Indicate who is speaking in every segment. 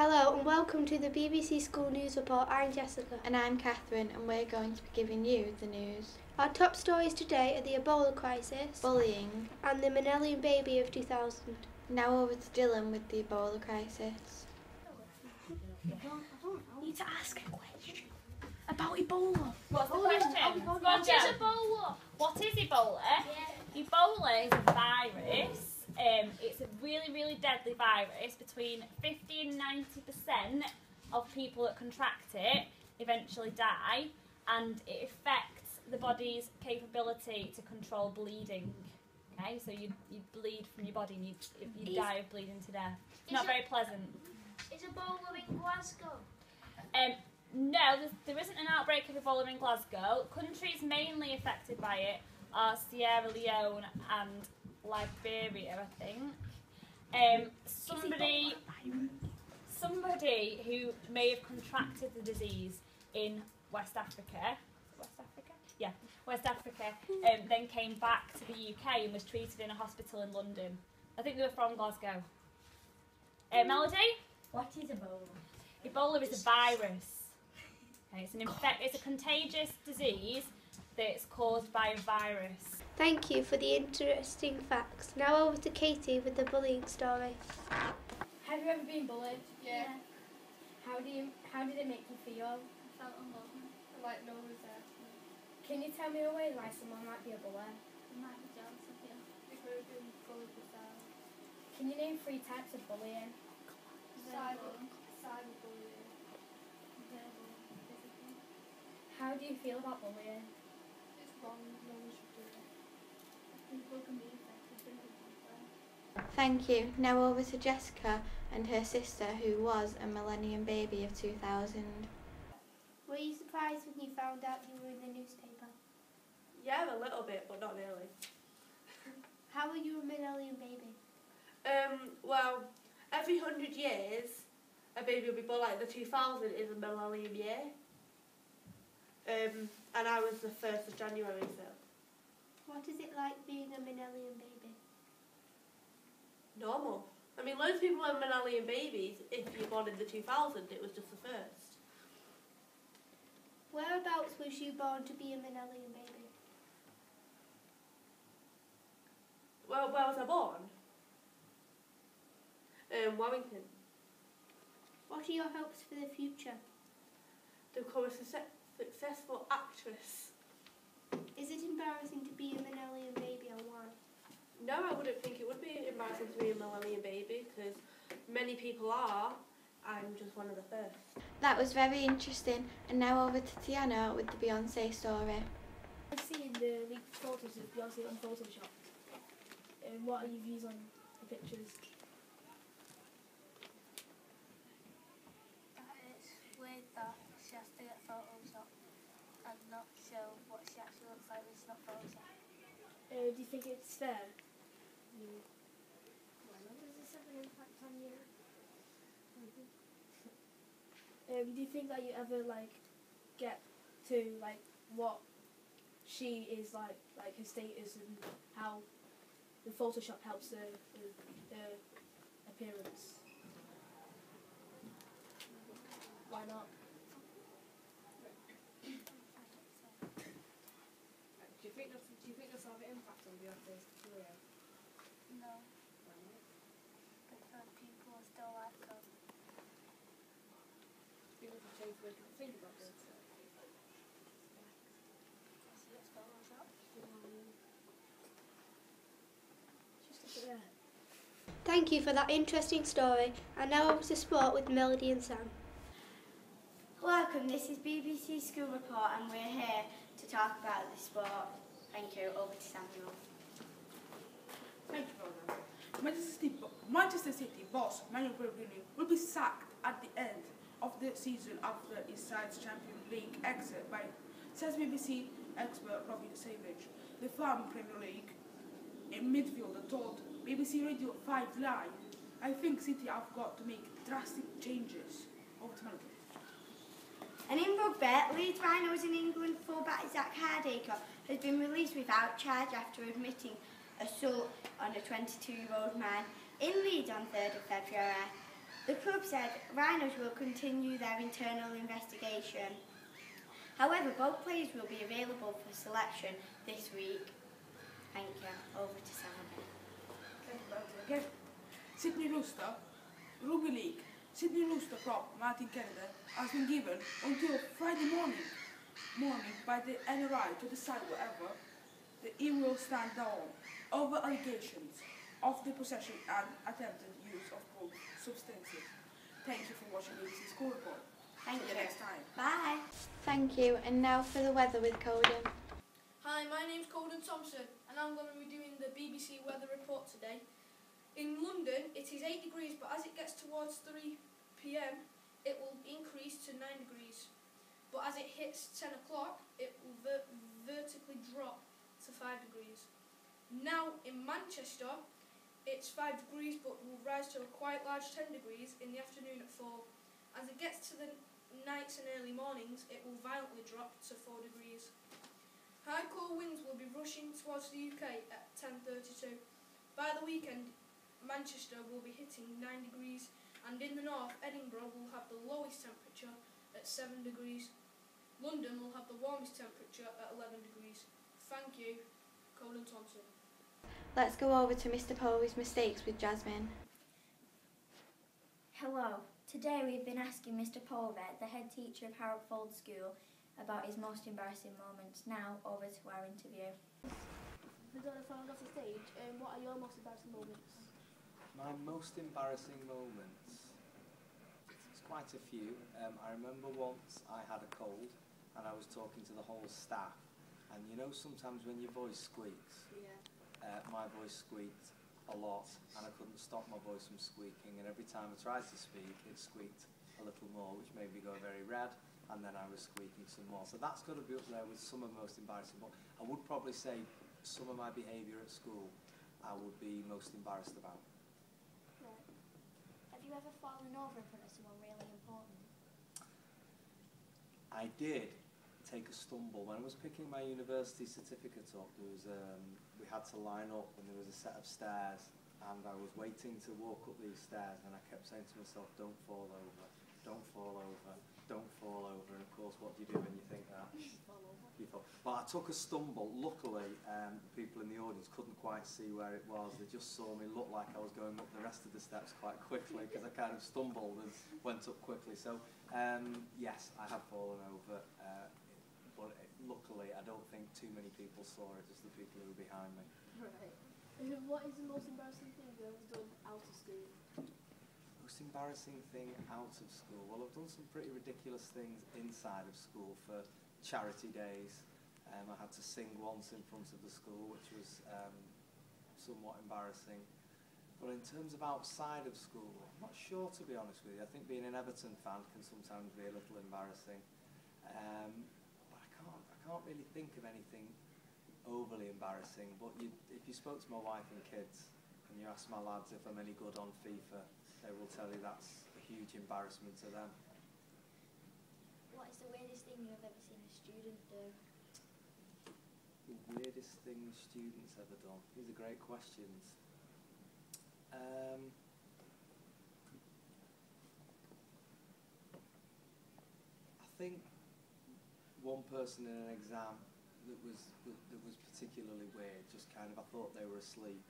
Speaker 1: Hello and welcome to the BBC School News Report. I'm Jessica.
Speaker 2: And I'm Catherine, and we're going to be giving you the news.
Speaker 1: Our top stories today are the Ebola crisis,
Speaker 2: Bullying,
Speaker 1: and the Manelian baby of 2000.
Speaker 2: Now over to Dylan with the Ebola crisis.
Speaker 3: I need to ask a question about Ebola.
Speaker 4: What's the question? What is Ebola? What is Ebola? Yeah. Ebola is a virus. It's a really, really deadly virus. Between 50 and 90% of people that contract it eventually die, and it affects the body's capability to control bleeding. Okay, so you bleed from your body and you die of bleeding to death. It's not very pleasant.
Speaker 5: Is Ebola in Glasgow?
Speaker 4: No, there isn't an outbreak of Ebola in Glasgow. Countries mainly affected by it are Sierra Leone and Liberia, I think. Somebody who may have contracted the disease in West Africa, West Africa, then came back to the UK and was treated in a hospital in London. I think they were from Glasgow. Melody?
Speaker 5: What is Ebola?
Speaker 4: Ebola is a virus. Okay, it's a contagious disease that's caused by a virus.
Speaker 1: Thank you for the interesting facts. Now over to Katie with the bullying story.
Speaker 3: Have you ever been bullied?
Speaker 5: Yeah.
Speaker 3: How did it make you feel?
Speaker 5: I felt unwelcome.
Speaker 3: Like no one was there. Can you tell me a way why someone might be a bully?
Speaker 5: I might be jealous of you.
Speaker 3: Can you name 3 types of bullying?
Speaker 5: Cyberbullying. Verbal. Physical.
Speaker 3: How do you feel about bullying?
Speaker 5: It's wrong. No one should do it. People can be affected by it.
Speaker 2: Thank you. Now over to Jessica and her sister, who was a Millennium baby of 2000.
Speaker 1: Were you surprised when you found out you were in the newspaper?
Speaker 6: Yeah, a little bit, but not really.
Speaker 1: How were you a Manelian baby?
Speaker 6: Well, every 100 years, a baby will be born. Like the 2000 is a millennium year. And I was the 1st of January, so.
Speaker 1: What is it like being a Manelian baby?
Speaker 6: Normal. I mean, loads of people are millennium babies. If you're born in the 2000, it was just the 1st.
Speaker 1: Whereabouts was you born to be a Manelian baby?
Speaker 6: Well, where was I born? Warrington.
Speaker 1: What are your hopes for the future?
Speaker 6: To become a successful actress.
Speaker 1: Is it embarrassing to be a Manelian baby and why?
Speaker 6: No, I wouldn't think it would be embarrassing to be a millennium baby, because many people are. I'm just one of the first.
Speaker 2: That was very interesting. And now over to Tiana with the Beyonce story.
Speaker 3: I've seen the leaked photos of Beyonce on Photoshop. What are your views on the pictures?
Speaker 5: It's weird that she has to get Photoshopped and not show what she actually looks like when it's not Photoshopped.
Speaker 3: Do you think it's fair?
Speaker 5: Does this have an impact on you?
Speaker 3: Do you think that you ever get to what she is like her status and how the Photoshop helps the appearance? Why not?
Speaker 7: Do you think that's have an impact on Beyonce's career?
Speaker 5: No. Because people still like her.
Speaker 7: People can change the way people think about Beyonce.
Speaker 5: She gets Photoshopped.
Speaker 3: Just look at that.
Speaker 1: Thank you for that interesting story. And now over to sport with Melody and Sam.
Speaker 8: Welcome, this is BBC School Report and we're here to talk about the sport. Thank you, over to Samuel.
Speaker 9: Thank you, brother. Manchester City boss Manuel Pellegrini will be sacked at the end of the season after his side's Champions League exit by, says BBC expert Robbie Savage. The former Premier League midfielder told BBC Radio 5 Live, "I think City have got to make drastic changes." Over to Melody.
Speaker 8: And in rugby, Leeds Rhinos in England fullback Zach Hardacre has been released without charge after admitting assault on a 22-year-old man in Leeds on 3rd of February. The club said Rhinos will continue their internal investigation. However, both players will be available for selection this week. Thank you. Over to Simon.
Speaker 9: Thank you, again. Sydney Rooster, Rugby League. Sydney Rooster prop Martin Kennedy has been given until Friday morning by the NRI to decide whether he will stand down over allegations of the possession and attempted use of both substances. Thank you for watching BBC School Report.
Speaker 8: Thank you.
Speaker 9: Next time.
Speaker 8: Bye.
Speaker 2: Thank you, and now for the weather with Colden.
Speaker 7: Hi, my name's Colden Thompson and I'm going to be doing the BBC weather report today. In London it is 8 degrees, but as it gets towards 3 p.m. it will increase to 9 degrees. But as it hits 10 o'clock it will vertically drop to 5 degrees. Now in Manchester it's 5 degrees but will rise to a quite large 10 degrees in the afternoon at 4. As it gets to the nights and early mornings it will violently drop to 4 degrees. High cold winds will be rushing towards the UK at 10:32. By the weekend, Manchester will be hitting 9 degrees, and in the north, Edinburgh will have the lowest temperature at 7 degrees. London will have the warmest temperature at 11 degrees. Thank you, Colin Thompson.
Speaker 2: Let's go over to Mr. Poe's mistakes with Jasmine.
Speaker 8: Hello. Today we've been asking Mr. Polvet, the head teacher of Harrop School, about his most embarrassing moments. Now over to our interview.
Speaker 3: Before I got to stage, what are your most embarrassing moments?
Speaker 10: My most embarrassing moments? It's quite a few. I remember once I had a cold and I was talking to the whole staff, and you know sometimes when your voice squeaks, my voice squeaked a lot and I couldn't stop my voice from squeaking, and every time I tried to speak it squeaked a little more, which made me go very red, and then I was squeaking some more. So that's got to be up there with some of the most embarrassing. But I would probably say some of my behaviour at school I would be most embarrassed about.
Speaker 5: Right. Have you ever fallen over in front of someone really important?
Speaker 10: I did take a stumble. When I was picking my university certificate up, there was we had to line up and there was a set of stairs, and I was waiting to walk up these stairs and I kept saying to myself, don't fall over, don't fall over, don't fall over, and of course what do you do when you think that? You fall. But I took a stumble. Luckily people in the audience couldn't quite see where it was. They just saw me look like I was going up the rest of the steps quite quickly because I kind of stumbled and went up quickly. So yes, I have fallen over, but luckily I don't think too many people saw it, just the people who were behind me.
Speaker 3: Right. What is the most embarrassing thing you've ever done out of school?
Speaker 10: Most embarrassing thing out of school? Well, I've done some pretty ridiculous things inside of school for charity days. I had to sing once in front of the school, which was somewhat embarrassing. But in terms of outside of school, I'm not sure, to be honest with you. I think being an Everton fan can sometimes be a little embarrassing. But I can't really think of anything overly embarrassing. But if you spoke to my wife and kids and you asked my lads if I'm any good on FIFA, they will tell you that's a huge embarrassment to them.
Speaker 5: What is the weirdest thing you've ever seen a student do?
Speaker 10: The weirdest thing students ever done? These are great questions. I think one person in an exam that was particularly weird, just kind of, I thought they were asleep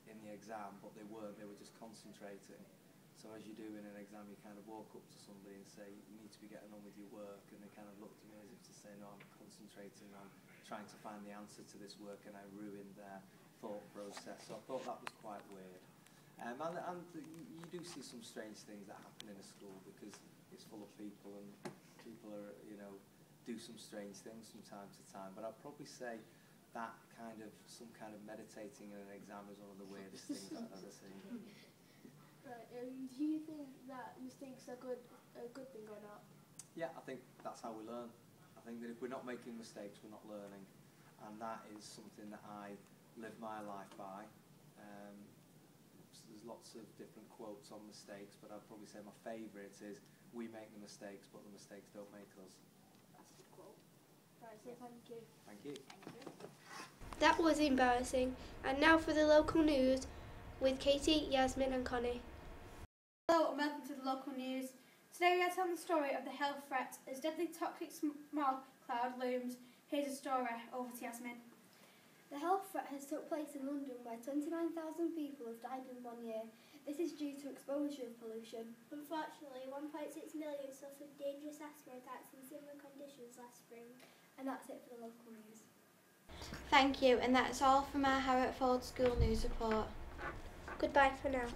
Speaker 10: in the exam, but they weren't, they were just concentrating. So as you do in an exam, you kind of walk up to somebody and say, you need to be getting on with your work, and they kind of looked at me as if to say, no, I'm concentrating on trying to find the answer to this work, and I ruined their thought process. So I thought that was quite weird. And you do see some strange things that happen in a school because it's full of people, and people are, do some strange things from time to time. But I'd probably say that some kind of meditating in an exam is one of the weirdest things I've ever seen.
Speaker 3: Right. Do you think that mistakes are a good thing or not?
Speaker 10: Yeah, I think that's how we learn. I think that if we're not making mistakes, we're not learning, and that is something that I live my life by. So there's lots of different quotes on mistakes, but I'd probably say my favourite is, we make the mistakes, but the mistakes don't make us.
Speaker 3: That's a good quote. Right, so thank you.
Speaker 10: Thank you.
Speaker 1: That was embarrassing. And now for the local news with Katie, Yasmin and Connie.
Speaker 11: Hello and welcome to the local news. Today we are telling the story of the health threat as deadly toxic smog cloud looms. Here's a story. Over to Yasmin.
Speaker 12: The health threat has took place in London where 29,000 people have died in 1 year. This is due to exposure of pollution.
Speaker 5: Unfortunately, 1.6 million suffered dangerous asthma attacks and similar conditions last spring.
Speaker 12: And that's it for the local news.
Speaker 2: Thank you, and that's all from our Harrop School News Report.
Speaker 1: Goodbye for now.